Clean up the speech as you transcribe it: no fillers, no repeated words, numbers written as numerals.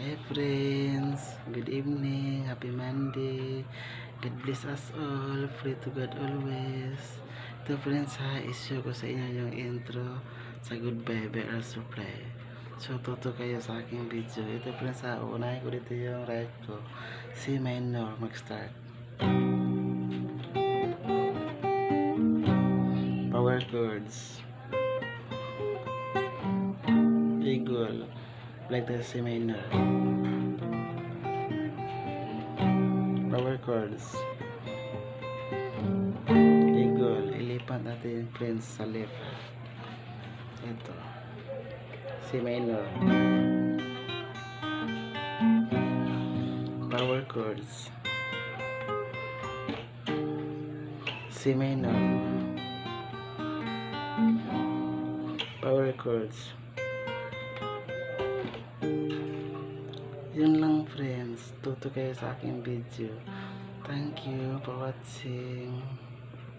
Hi friends, good evening, happy Monday. God bless us all, pray to God always. Ito friends ha, issue ko sa inyo yung intro sa Goodbye by Earl Supply. So tuto kayo sa aking video. Ito friends ha, unahin ko dito yung right ko. C minor, mag-start. Power chords. Eagle. Like the C minor. Power chords. Eagle. Ilipat natin yung friends sa left. Ito. C minor. Power chords. C minor. Power chords. Yun lang friends. Tuto kayo sa aking video. Thank you for watching.